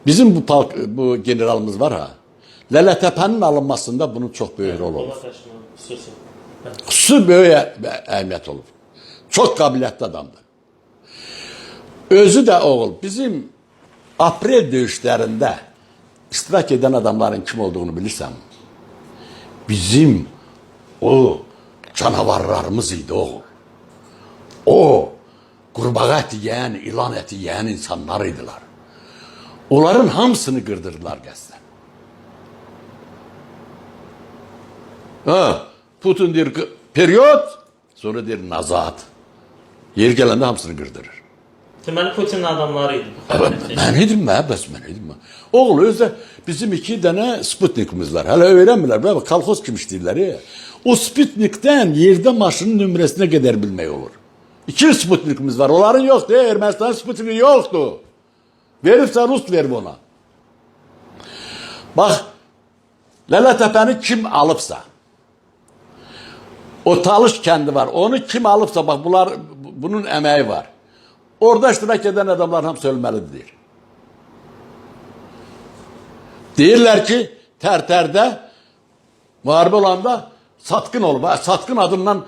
Bizim bu generalımız var ha. Lələtepe'nin alınmasında bunun çok büyük rol olur. Xüsusi böyük əhəmiyyət olur. Çok qabiliyyətli adamdır. Özü də oğul, bizim aprel döyüşlərində iştirak eden adamların kim olduğunu bilirsən. Bizim o canavarlarımız idi oğul. O qurbağa eti yiyən, ilan eti yiyən insanlar idiler. Onların hamısını qırdırdılar qəsdən. Ha, Putin deyir periyot, sonra deyir nazat. Yer gələndə hamısını qırdırır. Deməli Putin'in adamlarıydı. Mən idim mə, bəs mən idim mə. Oğul, özdə bizim 2 dənə Sputnikimiz var. Hələ öyrənmirlər, bə, kolxoz kim işləyirlər ya. O Sputnikdən yerdə maşının nömrəsinə qədər bilmək olur. 2 Sputnikimiz var, onların yoxdur, Ermənistanın Sputniki yoxdur. Veribsə Rus verib ona. Bax, Lələtepe'ni kim alıbsa, o Talış kəndi var, onu kim alıbsa, bax bunun əməyi var. Orada iştirak eden adamlar hamısı ölməlidir. Deyirlər ki, Tərtərdə müharibə olanda satqın olub. Satqın adından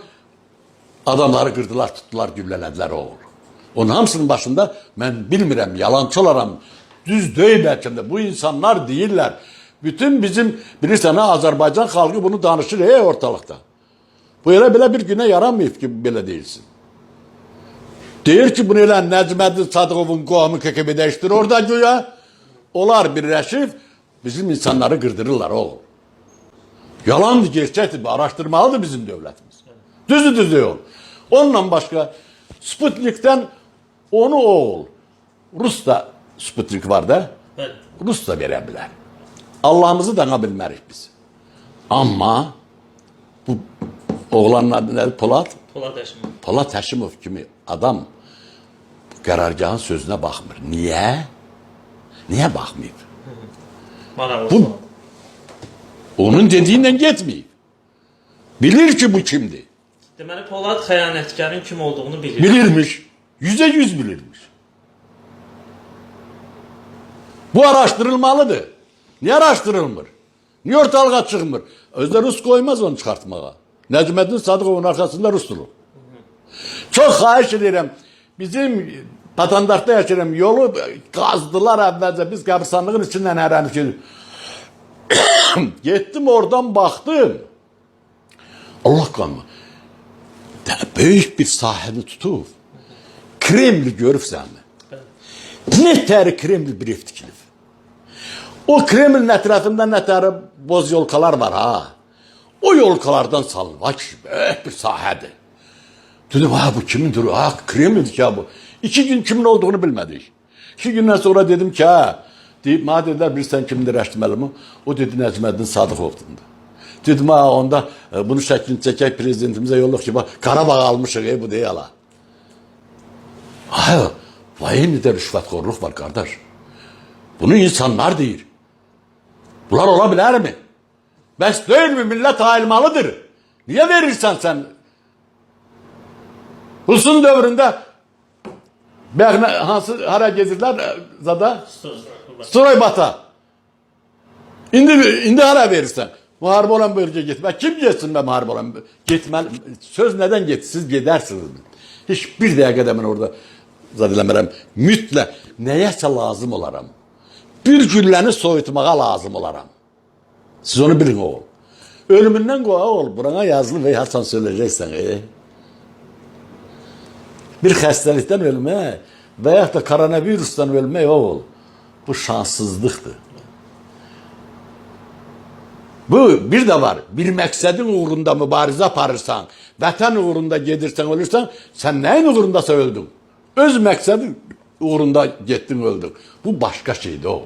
adamları qırdılar, tutdular, güllələdilər oğul. Onun hamısının başında mən bilmirəm, yalancı olaram, düz deyil bəlkə də. Bu insanlar deyirlər. Bütün bizim, bilirsən ha, Azərbaycan xalqı bunu danışır ortalıqda. Bu elə belə bir günə yaramayıb ki, belə deyilsin. Deyir ki, bunu elə Nəcməddin Sadıqovun qohumu KGB-də işdir orada güya. Onlar birləşib bizim insanları qırdırırlar oğul. Yalandır, gerçəkdir, araşdırmalıdır bizim dövlətimiz. Düzdür yol. Onunla başqa Sputnik'ten onu oğul. Rus da Sputnik var da. Rus da verə bilər. Allah'ımızı dana bilmərik biz. Amma bu oğlanın adı nədir? Polat? Polat Həşimov. Polat Həşimov kimi adam qərargahın sözünə baxmır. Niyə? Niyə baxmayıb? Bu, onun dediğiyle getmeyib. Bilir ki bu kimdir. Deməli Polat xəyanətkarın kim olduğunu bilir. Bilirmiş. %100 bilirmiş. Bu araştırılmalıdır. Niye araştırılmır? Niye ortalığa çıkmır? Özde Rus koymaz onu çıkartmağa. Necmettin Sadıqovun arkasında Rusdur. Çok xahiş ederim. Bizim vatandaşda yaşarım. Yolu kazdılar evvelce. Biz qəbristanlığın içinden herhangi. Gittim oradan baktım. Allah kanma. Büyük bir sahəni tutub. Kremli görübsən mi? Ne təhri Kremli bir ev tikilib. O Kremlin ətrafında ne təhri boz yolkalar var ha. O yolkalardan salınıb. Ha ki, büyük bir sahədir. Dedim, ha bu kimindir? Ha Kremlidir ki ha bu. 2 gün kimin olduğunu bilmədik. 2 gündən sonra dedim ki ha. Deyib, mənə dedilər, bilirsən kimindir Əşdiməlimi? O dedi, Nəcməddin Sadıqovdur. Dedim, ha onda bunu şəklini çəkək prezidentimizə yollaq ki, Qarabağ almışıq, bu deyil hala. Ha, vahimli de rüşvətxorluq var qardaş. Bunu insanlar deyir. Bunlar ola bilər mi? Bəs deyil mi? Millət ayılmalıdır. Niye verirsən sən? Rusun dövründə hansı hara gezirlər zada? Suraybata. İndi hara verirsən? Muharebe olan bölge gitme. Kim geçsin be muharebe olan bölge? Gitmeli. Söz neden geçsin? Siz gidersiniz. Hiçbir dakikada ben orada zadələmərəm. Mütlə nəyəsə lazım olaram. Bir gülləni soyutmağa lazım olaram. Siz onu bilin oğul. Ölümündən qoğa oğul. Burana yazılı ve Hasan söyleyeceksen. Bir xəstəlikdən ölmək və yaxud da koronavirusdan ölmək oğul. Bu şanssızlıqdır. Bu bir de var. Bir məqsədin uğrunda mübarizə aparırsan, vətən uğrunda gedirsən, ölürsən, sən nəyin uğrundasa öldün? Öz məqsədin uğrunda getdin, öldün. Bu başka şeydi o.